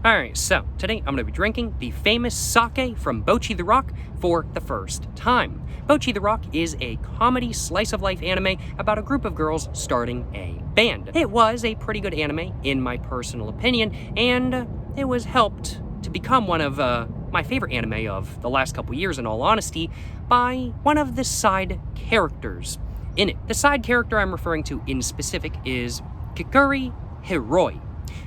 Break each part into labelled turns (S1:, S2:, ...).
S1: Alright, so today I'm going to be drinking the famous sake from Bocchi the Rock for the first time. Bocchi the Rock is a comedy slice-of-life anime about a group of girls starting a band. It was a pretty good anime, in my personal opinion, and it was helped to become one of my favorite anime of the last couple years, in all honesty, by one of the side characters in it. The side character I'm referring to in specific is Kikuri Hiroi,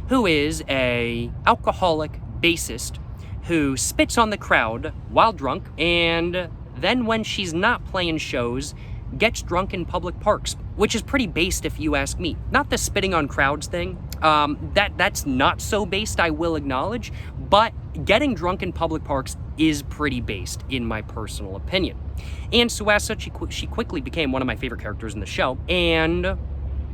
S1: who is a alcoholic bassist who spits on the crowd while drunk, and then when she's not playing shows, gets drunk in public parks, which is pretty based if you ask me. Not the spitting on crowds thing, that's not so based, I will acknowledge, but getting drunk in public parks is pretty based, in my personal opinion. And so as such, she quickly became one of my favorite characters in the show, and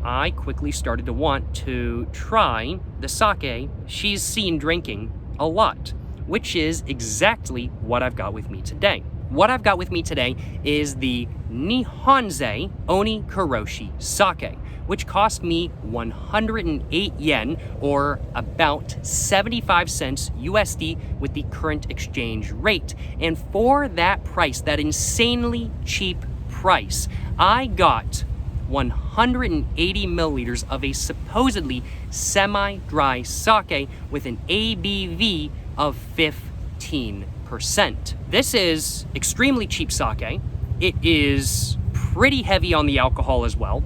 S1: I quickly started to want to try the sake she's seen drinking a lot, which is exactly what I've got with me today. What I've got with me today is the Nihonze Oni Koroshi sake, which cost me 108 yen, or about 75 cents USD with the current exchange rate. And for that price, that insanely cheap price, I got 180 milliliters of a supposedly semi-dry sake with an ABV of 15%. This is extremely cheap sake. It is pretty heavy on the alcohol as well,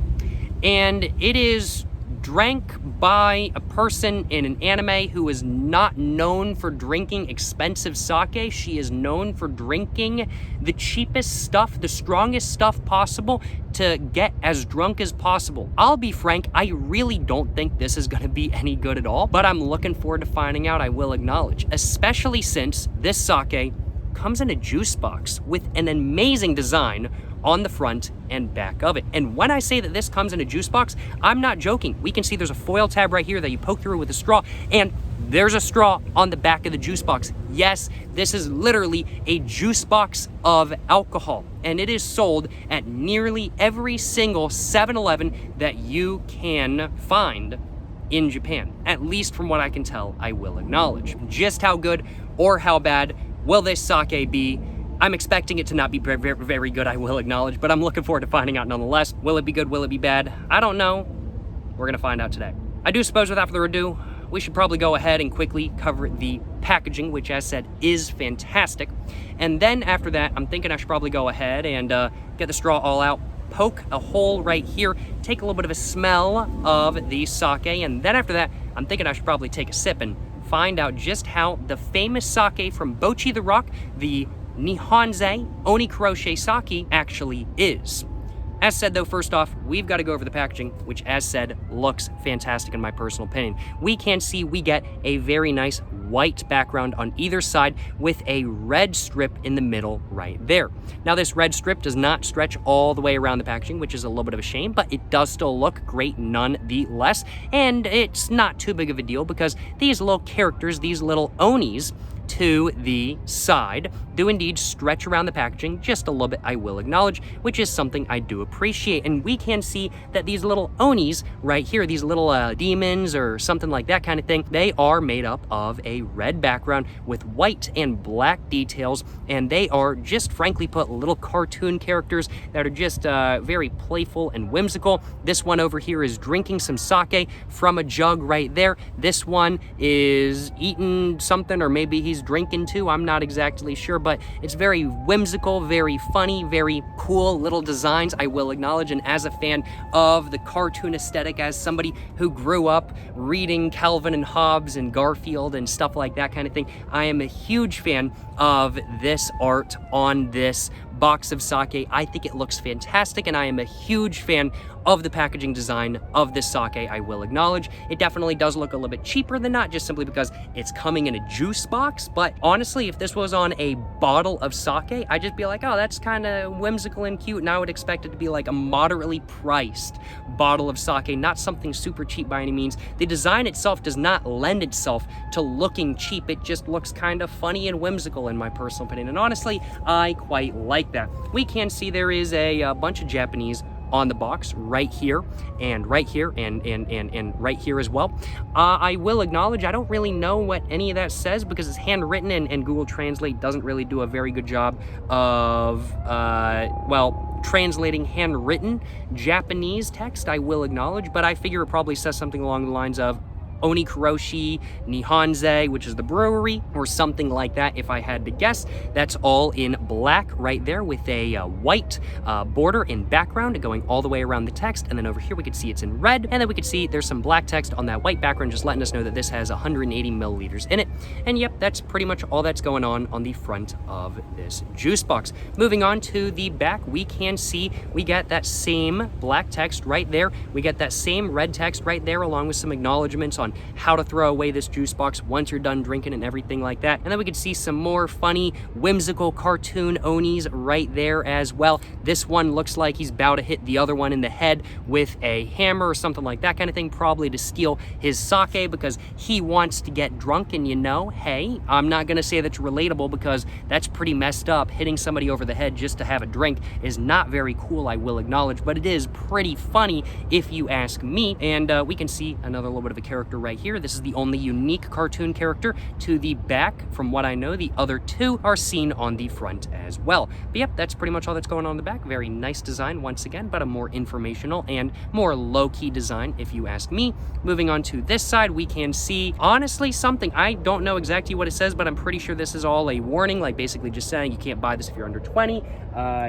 S1: and it is drank by a person in an anime who is not known for drinking expensive sake. She is known for drinking the cheapest stuff, the strongest stuff possible to get as drunk as possible. I'll be frank, I really don't think this is gonna be any good at all, but I'm looking forward to finding out, I will acknowledge, especially since this sake comes in a juice box with an amazing design on the front and back of it. And when I say that this comes in a juice box, I'm not joking. We can see there's a foil tab right here that you poke through with a straw, and there's a straw on the back of the juice box. Yes, this is literally a juice box of alcohol, and it is sold at nearly every single 7-Eleven that you can find in Japan. At least from what I can tell, I will acknowledge. Just how good or how bad will this sake be? I'm expecting it to not be very, very good, I will acknowledge, but I'm looking forward to finding out nonetheless. Will it be good? Will it be bad? I don't know. We're gonna find out today. I do suppose without further ado, we should probably go ahead and quickly cover the packaging, which as said is fantastic. And then after that, I'm thinking I should probably go ahead and get the straw all out, poke a hole right here, take a little bit of a smell of the sake, and then after that, I'm thinking I should probably take a sip and find out just how the famous sake from Bocchi the Rock, the Nihonze Oni Koroshi sake, actually is. As said though, first off, we've got to go over the packaging, which as said, looks fantastic in my personal opinion. We can see we get a very nice white background on either side with a red strip in the middle right there. Now this red strip does not stretch all the way around the packaging, which is a little bit of a shame, but it does still look great nonetheless. And it's not too big of a deal because these little characters, these little Onis, to the side do indeed stretch around the packaging just a little bit, I will acknowledge, which is something I do appreciate. And we can see that these little Onis right here, these little demons or something like that kind of thing, they are made up of a red background with white and black details, and they are just frankly put little cartoon characters that are just very playful and whimsical. This one over here is drinking some sake from a jug right there. This one is eating something, or maybe he's drinking too, I'm not exactly sure, but it's very whimsical, very funny, very cool little designs, I will acknowledge. And as a fan of the cartoon aesthetic, as somebody who grew up reading Calvin and Hobbes and Garfield and stuff like that kind of thing, I am a huge fan of this art on this box of sake. I think it looks fantastic, and I am a huge fan of the packaging design of this sake, I will acknowledge. It definitely does look a little bit cheaper than that, just simply because it's coming in a juice box, but honestly, if this was on a bottle of sake, I'd just be like, oh, that's kind of whimsical and cute, and I would expect it to be like a moderately priced bottle of sake, not something super cheap by any means. The design itself does not lend itself to looking cheap, it just looks kind of funny and whimsical in my personal opinion, and honestly, I quite like that. We can see there is a bunch of Japanese on the box right here and right here and right here as well. I will acknowledge I don't really know what any of that says because it's handwritten and Google Translate doesn't really do a very good job of, well, translating handwritten Japanese text, I will acknowledge, but I figure it probably says something along the lines of Oni Koroshi, Nihonze, which is the brewery, or something like that if I had to guess. That's all in black right there with a white border in background going all the way around the text. And then over here we could see it's in red. And then we could see there's some black text on that white background just letting us know that this has 180 milliliters in it. And yep, that's pretty much all that's going on the front of this juice box. Moving on to the back, we can see we get that same black text right there. We get that same red text right there along with some acknowledgments on how to throw away this juice box once you're done drinking and everything like that. And then we can see some more funny, whimsical cartoon Onis right there as well. This one looks like he's about to hit the other one in the head with a hammer or something like that kind of thing, probably to steal his sake because he wants to get drunk. And you know, hey, I'm not gonna say that's relatable because that's pretty messed up. Hitting somebody over the head just to have a drink is not very cool, I will acknowledge, but it is pretty funny if you ask me. And we can see another little bit of a character right here. This is the only unique cartoon character to the back. From what I know, the other two are seen on the front as well. But yep, that's pretty much all that's going on in the back. Very nice design once again, but a more informational and more low-key design if you ask me. Moving on to this side, we can see, honestly, something. I don't know exactly what it says, but I'm pretty sure this is all a warning, like basically just saying you can't buy this if you're under 20,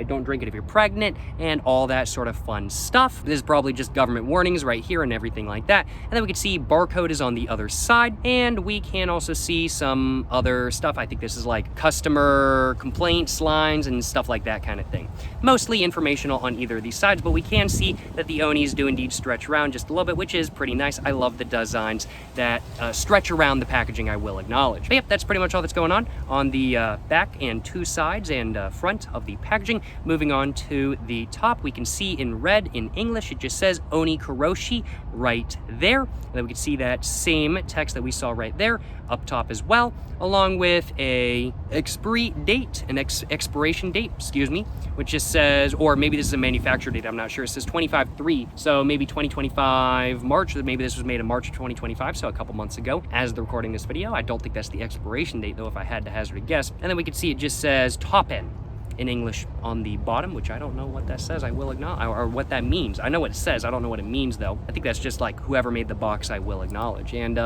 S1: don't drink it if you're pregnant, and all that sort of fun stuff. This is probably just government warnings right here and everything like that. And then we can see barcode is on the other side, and we can also see some other stuff. I think this is like customer complaints lines and stuff like that kind of thing. Mostly informational on either of these sides, but we can see that the Onis do indeed stretch around just a little bit, which is pretty nice. I love the designs that stretch around the packaging, I will acknowledge. But yep, that's pretty much all that's going on the back and two sides and front of the packaging. Moving on to the top, we can see in red in English, it just says Oni Koroshi right there. And then we can see that same text that we saw right there up top as well, along with a expiration date, excuse me, which just says, or maybe this is a manufacturer date, I'm not sure. It says 25/3, so maybe 2025 March, or maybe this was made in March of 2025, so a couple months ago as the recording this video. I don't think that's the expiration date though, if I had to hazard a guess. And then we can see it just says top end in English on the bottom, which I don't know what that says, I will acknowledge, or what that means. I know what it says, I don't know what it means though. I think that's just like whoever made the box, I will acknowledge. And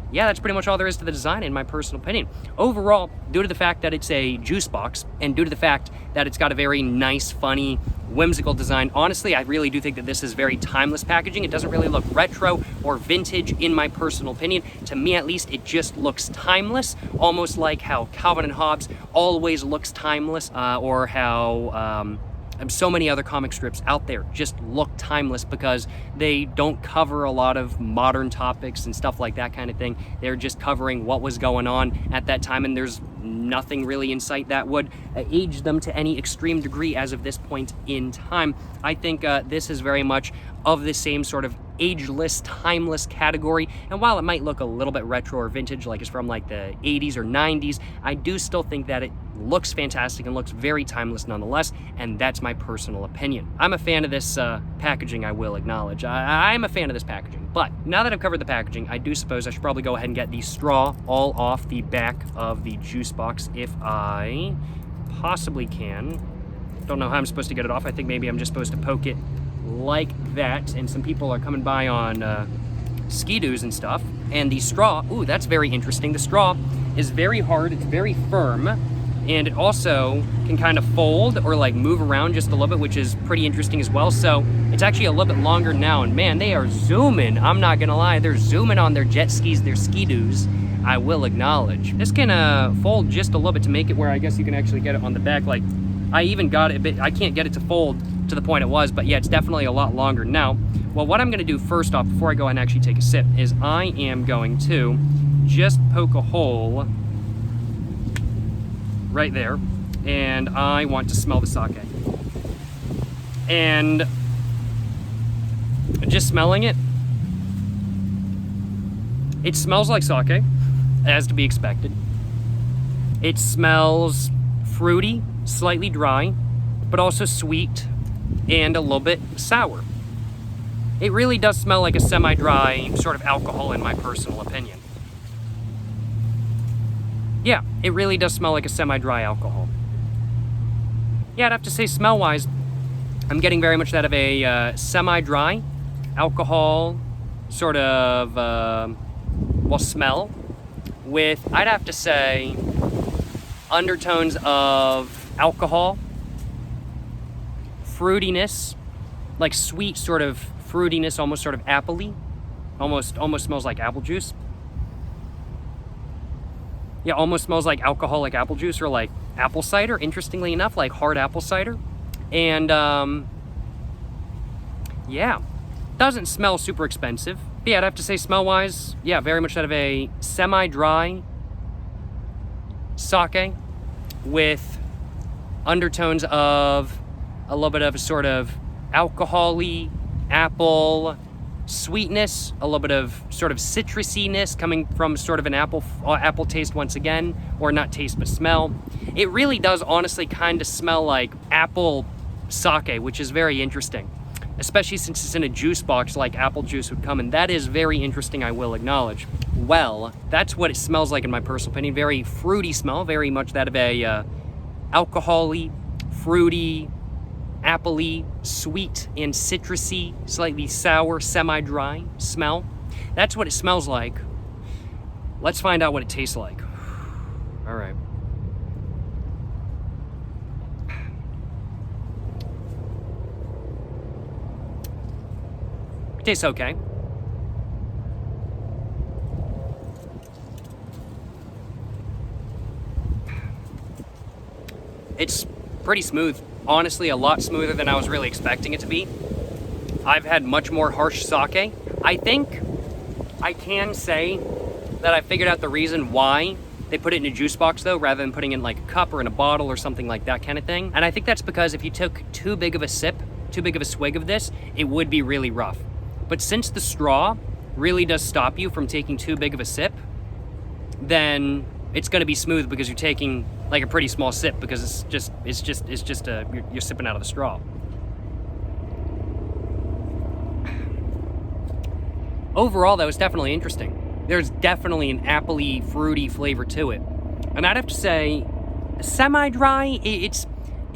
S1: yeah, that's pretty much all there is to the design in my personal opinion. Overall, due to the fact that it's a juice box and due to the fact that it's got a very nice, funny, whimsical design, honestly, I really do think that this is very timeless packaging. It doesn't really look retro or vintage in my personal opinion. To me, at least, it just looks timeless, almost like how Calvin and Hobbes always looks timeless, or how so many other comic strips out there just look timeless because they don't cover a lot of modern topics and stuff like that kind of thing. They're just covering what was going on at that time, and there's nothing really in sight that would age them to any extreme degree as of this point in time. I think this is very much of the same sort of ageless, timeless category. And while it might look a little bit retro or vintage, like it's from like the 80s or 90s, I do still think that it looks fantastic and looks very timeless nonetheless, and that's my personal opinion. I'm a fan of this packaging, I will acknowledge. I'm a fan of this packaging, but now that I've covered the packaging, I do suppose I should probably go ahead and get the straw all off the back of the juice box if I possibly can. Don't know how I'm supposed to get it off. I think maybe I'm just supposed to poke it like that, and some people are coming by on ski-doos and stuff. And the straw, ooh, that's very interesting. The straw is very hard, it's very firm, and it also can kind of fold or like move around just a little bit, which is pretty interesting as well. So it's actually a little bit longer now, and man, they are zooming. I'm not gonna lie, they're zooming on their jet skis, their ski-doos, I will acknowledge. This can fold just a little bit to make it where I guess you can actually get it on the back. Like, I even got it, but I can't get it to fold to the point it was, but yeah, it's definitely a lot longer now. Well, what I'm gonna do first off, before I go ahead and actually take a sip, is I am going to just poke a hole right there, and I want to smell the sake. And just smelling it, it smells like sake, as to be expected. It smells fruity, slightly dry, but also sweet, and a little bit sour. It really does smell like a semi-dry sort of alcohol in my personal opinion. Yeah, it really does smell like a semi-dry alcohol. Yeah, I'd have to say smell-wise, I'm getting very much that of a semi-dry alcohol sort of, smell with, I'd have to say, undertones of alcohol, fruitiness, like sweet sort of fruitiness, almost sort of apple-y, almost smells like apple juice. Yeah, almost smells like alcoholic apple juice or like apple cider, interestingly enough, like hard apple cider. And yeah, doesn't smell super expensive. But yeah, I'd have to say smell-wise, yeah, very much out of a semi-dry sake with undertones of a little bit of a sort of alcohol-y, apple sweetness, a little bit of sort of citrusiness coming from sort of an apple taste once again, or not taste but smell. It really does honestly kind of smell like apple sake, which is very interesting, especially since it's in a juice box like apple juice would come in. That is very interesting, I will acknowledge. Well, that's what it smells like in my personal opinion. Very fruity smell, very much that of a alcohol-y, fruity, apple-y, sweet and citrusy, slightly sour, semi-dry smell. That's what it smells like. Let's find out what it tastes like. All right. It tastes okay. It's pretty smooth. Honestly, a lot smoother than I was really expecting it to be. I've had much more harsh sake. I think I can say that I figured out the reason why they put it in a juice box though, rather than putting it in like a cup or in a bottle or something like that kind of thing. And I think that's because if you took too big of a swig of this, it would be really rough. But since the straw really does stop you from taking too big of a sip, then it's going to be smooth because you're taking like a pretty small sip, because you're sipping out of the straw. Overall, that was definitely interesting. There's definitely an apple-y, fruity flavor to it. And I'd have to say, semi-dry,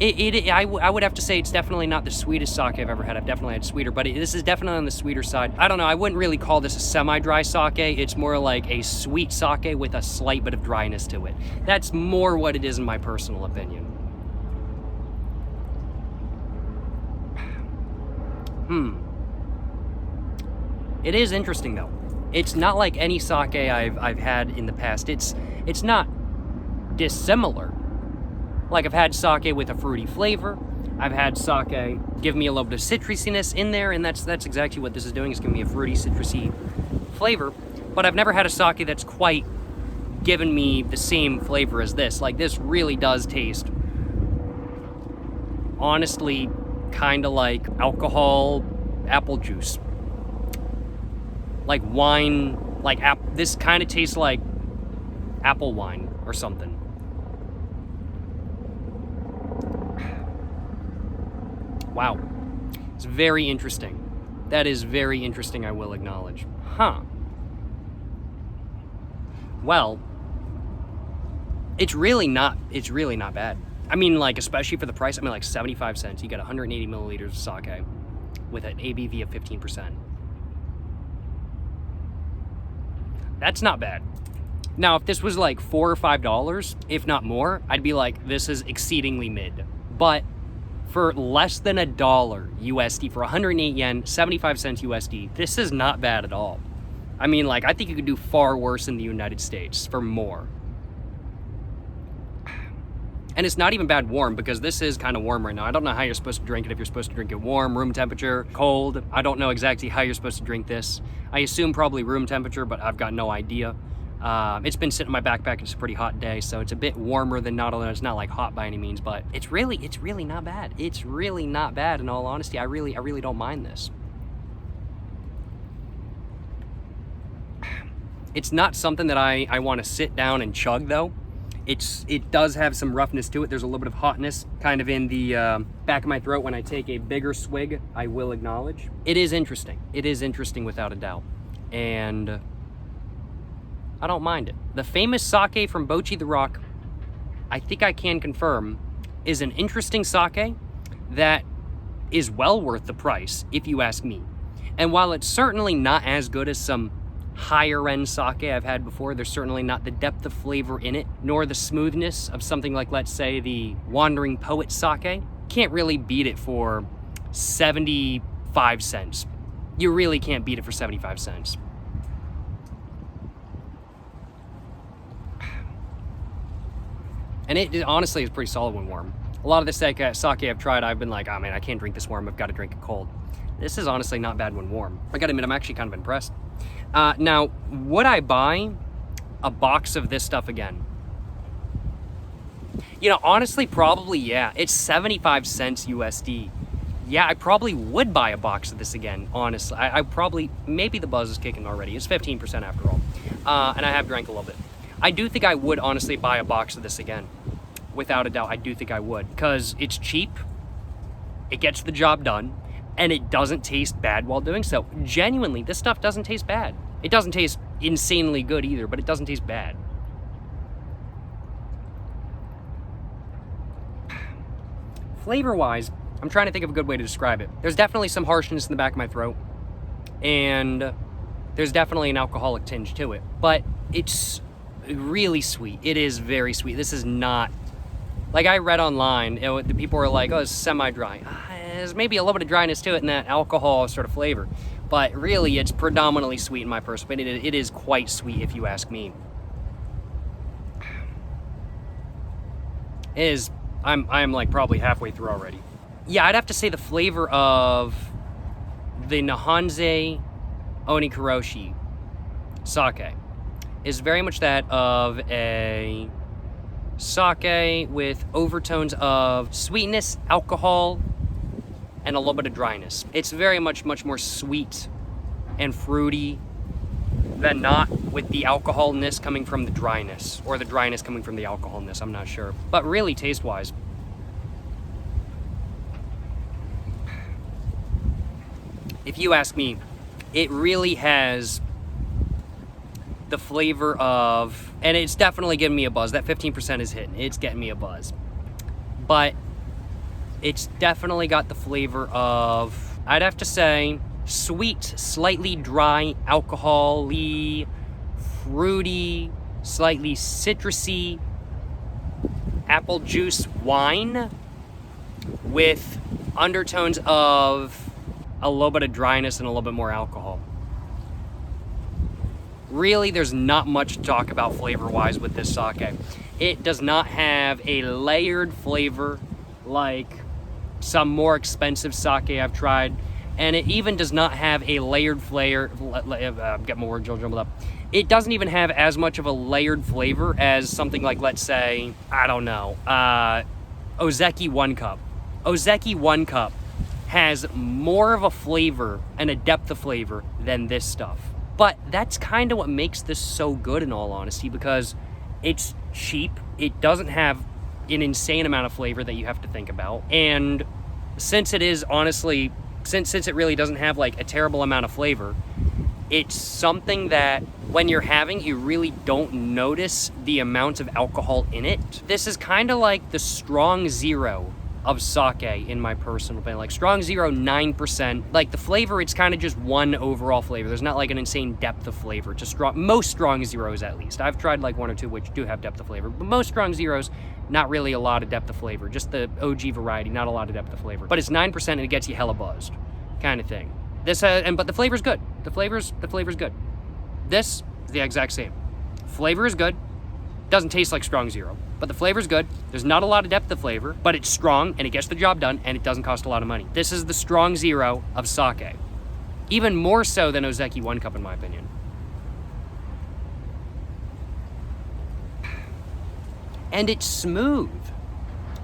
S1: I would have to say it's definitely not the sweetest sake I've ever had. I've definitely had sweeter, but this is definitely on the sweeter side. I don't know, I wouldn't really call this a semi-dry sake. It's more like a sweet sake with a slight bit of dryness to it. That's more what it is in my personal opinion. It is interesting though. It's not like any sake I've had in the past. It's not dissimilar. Like I've had sake with a fruity flavor. I've had sake give me a little bit of citrusiness in there, and that's exactly what this is doing. It's giving me a fruity, citrusy flavor. But I've never had a sake that's quite given me the same flavor as this. Like this really does taste, honestly, kind of like alcohol apple juice. Like wine, like this kind of tastes like apple wine or something. Wow, it's very interesting. That is very interesting, I will acknowledge. Well, it's really not bad. I mean, like, especially for the price, I mean, like 75 cents, you get 180 milliliters of sake with an ABV of 15%. That's not bad. Now, if this was like $4 or $5, if not more, I'd be like, this is exceedingly mid. But for less than $1 USD, for 108 yen, 75 cents USD, this is not bad at all. I mean, like, I think you could do far worse in the United States for more. And it's not even bad warm, because this is kind of warm right now. I don't know how you're supposed to drink it, if you're supposed to drink it warm, room temperature, cold. I don't know exactly how you're supposed to drink this. I assume probably room temperature, but I've got no idea. It's been sitting in my backpack. It's a pretty hot day, so it's a bit warmer than not. It's not like hot by any means, but it's really not bad. It's really not bad. In all honesty, I really don't mind this. It's not something that I want to sit down and chug though. It does have some roughness to it. There's a little bit of hotness kind of in the back of my throat when I take a bigger swig, I will acknowledge. It is interesting. It is interesting without a doubt. And I don't mind it. The famous sake from Bocchi the Rock, I think I can confirm, is an interesting sake that is well worth the price, if you ask me. And while it's certainly not as good as some higher end sake I've had before, there's certainly not the depth of flavor in it, nor the smoothness of something like, let's say, the Wandering Poet sake. Can't really beat it for 75 cents. You really can't beat it for 75 cents. And it honestly is pretty solid when warm. A lot of the sake I've tried, I've been like, oh man, I can't drink this warm, I've got to drink it cold. This is honestly not bad when warm. I gotta admit, I'm actually kind of impressed. Now, would I buy a box of this stuff again? You know, honestly, probably yeah. It's 75 cents USD. Yeah, I probably would buy a box of this again, honestly. I probably, maybe the buzz is kicking already. It's 15% after all. And I have drank a little bit. I do think I would honestly buy a box of this again. Without a doubt, I do think I would. Because it's cheap, it gets the job done, and it doesn't taste bad while doing so. Genuinely, this stuff doesn't taste bad. It doesn't taste insanely good either, but it doesn't taste bad. Flavor-wise, I'm trying to think of a good way to describe it. There's definitely some harshness in the back of my throat, and there's definitely an alcoholic tinge to it, but it's really sweet. It is very sweet. This is not, like I read online, the people were like, oh, it's semi-dry. There's maybe a little bit of dryness to it in that alcohol sort of flavor, but really it's predominantly sweet in my personal opinion. It is quite sweet if you ask me. It is, I'm like probably halfway through already. Yeah, I'd have to say the flavor of the Nihonze Oni Koroshi sake is very much that of a sake with overtones of sweetness, alcohol, and a little bit of dryness. It's very much more sweet and fruity than not, with the alcoholness coming from the dryness, or the dryness coming from the alcoholness, I'm not sure. But really, taste-wise, if you ask me, it really has the flavor of, and it's definitely giving me a buzz. That 15% is hitting. It's getting me a buzz. But it's definitely got the flavor of, I'd have to say, sweet, slightly dry, alcohol-y, fruity, slightly citrusy, apple juice wine with undertones of a little bit of dryness and a little bit more alcohol. Really, there's not much to talk about flavor-wise with this sake. It does not have a layered flavor like some more expensive sake I've tried, and it even does not have a layered flavor. Get my words all jumbled up. It doesn't even have as much of a layered flavor as something like, let's say, I don't know, Ozeki 1 Cup. Ozeki 1 Cup has more of a flavor and a depth of flavor than this stuff. But that's kind of what makes this so good, in all honesty, because it's cheap. It doesn't have an insane amount of flavor that you have to think about. And since it is honestly, since it really doesn't have like a terrible amount of flavor, it's something that when you're having, you really don't notice the amount of alcohol in it. This is kind of like the strong zero of sake, in my personal opinion. Like strong zero, 9%. Like the flavor, it's kind of just one overall flavor. There's not like an insane depth of flavor to most strong zeros, at least. I've tried like one or two which do have depth of flavor, but most strong zeros, not really a lot of depth of flavor. Just the OG variety, not a lot of depth of flavor. But it's 9% and it gets you hella buzzed, kind of thing. This but the flavor's good. The flavor's good. This is the exact same. Flavor is good. Doesn't taste like strong zero, but the flavor's good. There's not a lot of depth of flavor, but it's strong and it gets the job done and it doesn't cost a lot of money. This is the strong zero of sake. Even more so than Ozeki 1 Cup, in my opinion. And it's smooth.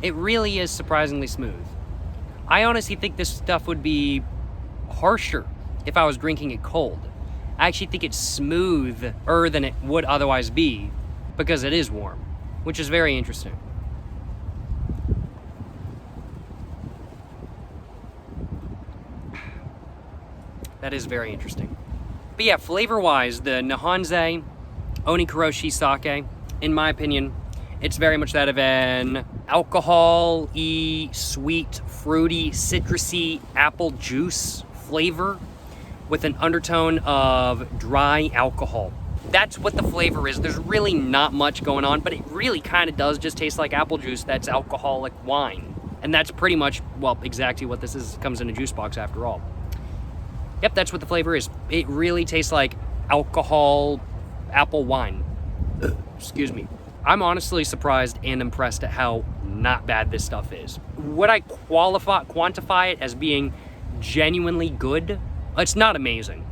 S1: It really is surprisingly smooth. I honestly think this stuff would be harsher if I was drinking it cold. I actually think it's smoother than it would otherwise be because it is warm. which is very interesting. That is very interesting. But yeah, flavor-wise, the Nihonzei Oni Koroshi sake, in my opinion, it's very much that of an alcohol-y, sweet, fruity, citrusy apple juice flavor with an undertone of dry alcohol. That's what the flavor is. There's really not much going on, but it really kind of does just taste like apple juice that's alcoholic wine. And that's pretty much, well, exactly what this is. It comes in a juice box after all. Yep, that's what the flavor is. It really tastes like alcohol apple wine. Excuse me. I'm honestly surprised and impressed at how not bad this stuff is. Would I quantify it as being genuinely good? It's not amazing.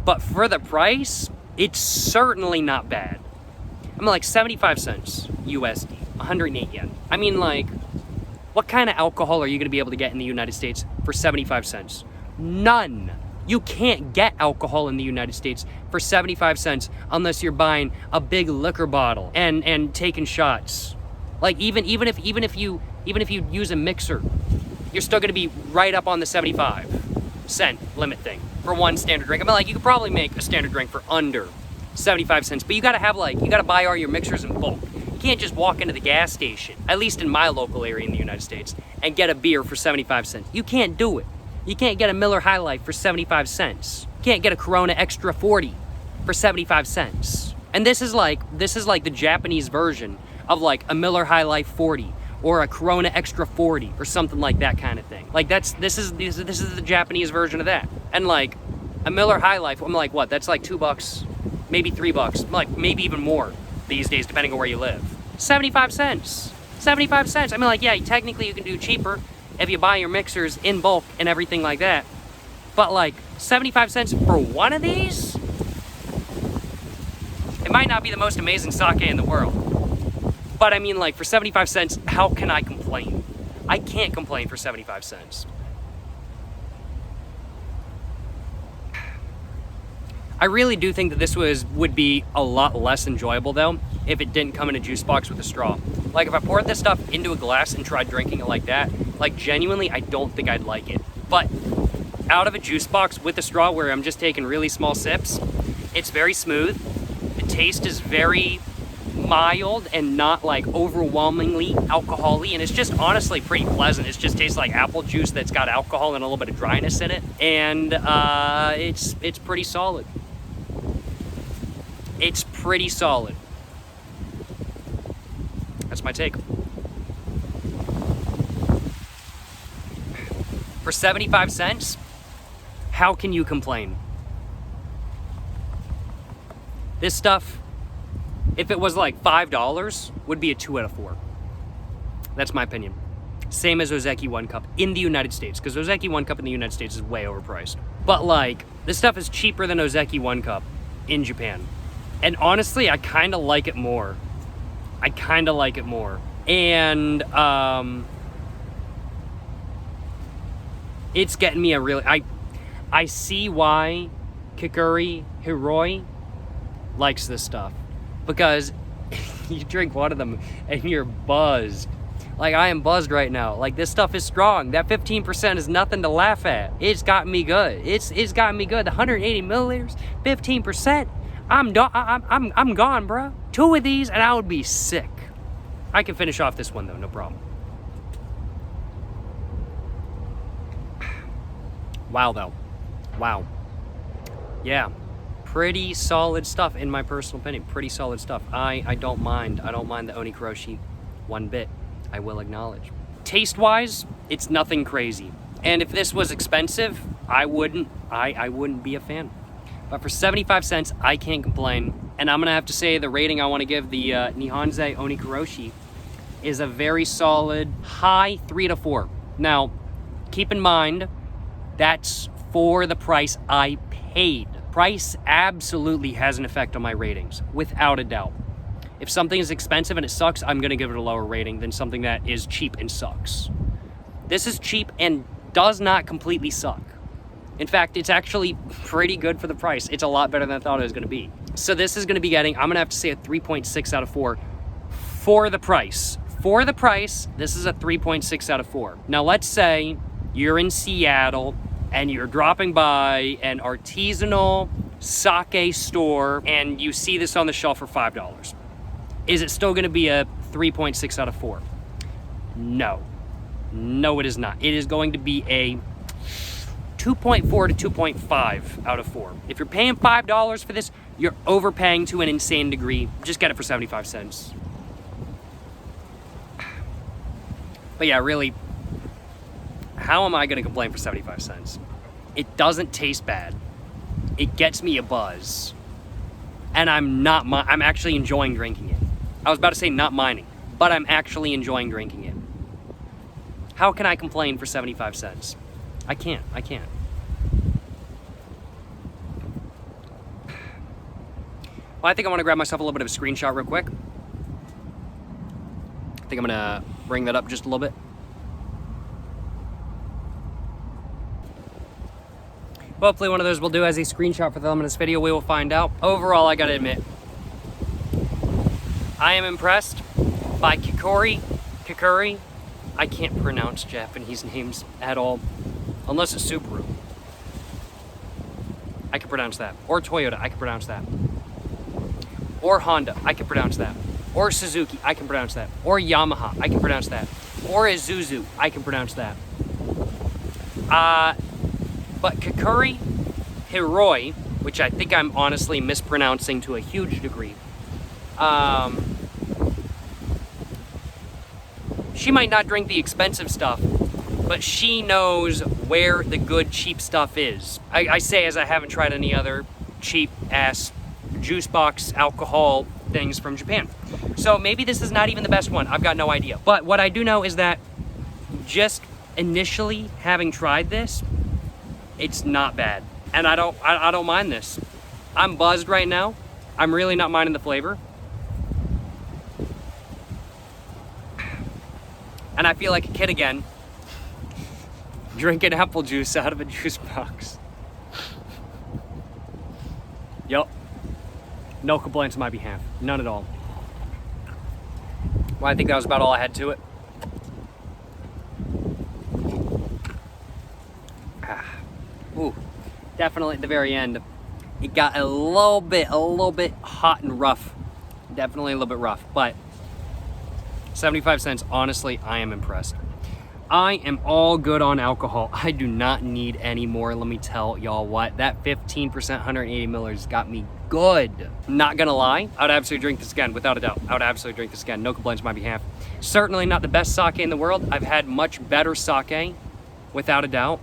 S1: But for the price, it's certainly not bad. I'm like 75 cents USD, 108 yen. I mean, like, what kind of alcohol are you gonna be able to get in the United States for 75 cents? None. You can't get alcohol in the United States for 75 cents unless you're buying a big liquor bottle and taking shots. Like even if you use a mixer, you're still gonna be right up on the 75-cent limit thing for one standard drink. I mean, like, you could probably make a standard drink for under 75 cents, but you gotta buy all your mixers in bulk. You can't just walk into the gas station, at least in my local area in the United States, and get a beer for 75 cents. You can't do it. You can't get a Miller High Life for 75 cents. You can't get a Corona Extra 40 for 75 cents. And this is like the Japanese version of like a Miller High Life 40 or a Corona Extra 40 or something like that kind of thing. Like this is the Japanese version of that. And like a Miller High Life, I'm like, what? That's like $2, maybe $3, like maybe even more these days, depending on where you live. 75 cents. 75 cents. I mean, like, yeah, technically you can do cheaper if you buy your mixers in bulk and everything like that. But like 75 cents for one of these? It might not be the most amazing sake in the world. But I mean, like, for 75 cents, how can I complain? I can't complain for 75 cents. I really do think that this would be a lot less enjoyable though if it didn't come in a juice box with a straw. Like, if I poured this stuff into a glass and tried drinking it like that, like, genuinely, I don't think I'd like it. But out of a juice box with a straw where I'm just taking really small sips, it's very smooth. The taste is very mild and not like overwhelmingly alcohol-y, and it's just honestly pretty pleasant. It just tastes like apple juice that's got alcohol and a little bit of dryness in it, and it's pretty solid. It's pretty solid. That's my take. For 75 cents, how can you complain? This stuff, if it was like $5, would be a 2 out of 4. That's my opinion. Same as Ozeki 1 Cup in the United States, because Ozeki 1 Cup in the United States is way overpriced. But like, this stuff is cheaper than Ozeki 1 Cup in Japan. And honestly, I kind of like it more. I kind of like it more. And it's getting me a really... I see why Kikuri Hiroi likes this stuff. Because you drink one of them and you're buzzed. Like, I am buzzed right now. Like, this stuff is strong. That 15% is nothing to laugh at. It's got me good. It's got me good. The 180 milliliters, 15%. I'm gone, bro. 2 of these and I would be sick. I can finish off this one though, no problem. Wow though. Wow. Yeah. Pretty solid stuff in my personal opinion. Pretty solid stuff. I don't mind. I don't mind the Oni Koroshi one bit. I will acknowledge. Taste-wise, it's nothing crazy. And if this was expensive, I wouldn't be a fan. But for 75 cents, I can't complain. And I'm gonna have to say the rating I want to give the Nihonzei Oni Koroshi is a very solid high 3 to 4. Now, keep in mind, that's for the price I paid. Price absolutely has an effect on my ratings, without a doubt. If something is expensive and it sucks, I'm gonna give it a lower rating than something that is cheap and sucks. This is cheap and does not completely suck. In fact, it's actually pretty good for the price. It's a lot better than I thought it was gonna be. So this is going to be getting, I'm going to have to say a 3.6 out of 4 for the price. For the price, this is a 3.6 out of 4. Now let's say you're in Seattle and you're dropping by an artisanal sake store and you see this on the shelf for $5. Is it still going to be a 3.6 out of 4? No. No, it is not. It is going to be a 2.4 to 2.5 out of 4. If you're paying $5 for this, you're overpaying to an insane degree. Just get it for 75 cents. But yeah, really, how am I going to complain for 75 cents? It doesn't taste bad. It gets me a buzz. And I'm actually enjoying drinking it. I was about to say not mining, but I'm actually enjoying drinking it. How can I complain for 75 cents? I can't. Well, I think I want to grab myself a little bit of a screenshot real quick. I think I'm gonna bring that up just a little bit. Hopefully one of those will do as a screenshot for the thumb of this video. We will find out. Overall, I gotta admit, I am impressed by Kikuri. I can't pronounce Japanese names at all, unless it's Subaru. I can pronounce that. Or Toyota, I can pronounce that. Or Honda, I can pronounce that. Or Suzuki, I can pronounce that. Or Yamaha, I can pronounce that. Or Isuzu, I can pronounce that. But Kikuri Hiroi, which I think I'm honestly mispronouncing to a huge degree, she might not drink the expensive stuff, but she knows where the good, cheap stuff is. I say as I haven't tried any other cheap-ass juice box alcohol things from Japan. So maybe this is not even the best one. I've got no idea. But what I do know is that just initially having tried this, it's not bad. And I don't mind this. I'm buzzed right now. I'm really not minding the flavor. And I feel like a kid again, drinking apple juice out of a juice box. Yup. No complaints on my behalf. None at all. Well, I think that was about all I had to it. Ooh, definitely at the very end, it got a little bit hot and rough. Definitely a little bit rough, but 75 cents, honestly, I am impressed. I am all good on alcohol. I do not need any more. Let me tell y'all what, that 15%, 180 milliliters got me good. Not gonna lie, I would absolutely drink this again, without a doubt. I would absolutely drink this again, no complaints on my behalf. Certainly not the best sake in the world. I've had much better sake, without a doubt.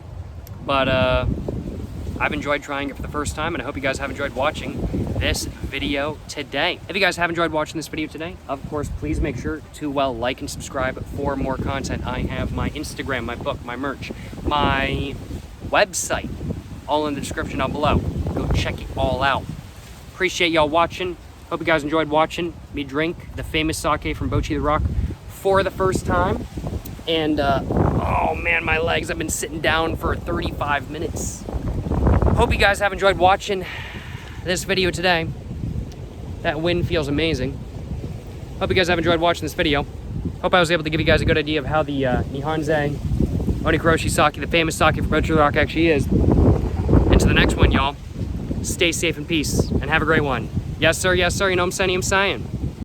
S1: But I've enjoyed trying it for the first time, and I hope you guys have enjoyed watching this video today. If you guys have enjoyed watching this video today, of course, please make sure to like and subscribe for more content. I have my Instagram, my book, my merch, my website, all in the description down below. Go check it all out. Appreciate y'all watching. Hope you guys enjoyed watching me drink the famous sake from Bocchi the Rock for the first time. And oh man, my legs, I've been sitting down for 35 minutes. Hope you guys have enjoyed watching this video today. That wind feels amazing. Hope you guys have enjoyed watching this video. Hope I was able to give you guys a good idea of how the Nihonzei Oni Koroshi sake, the famous sake from Bocchi the Rock, actually is. And to the next one, y'all. Stay safe and peace, and have a great one. Yes, sir, you know what I'm saying?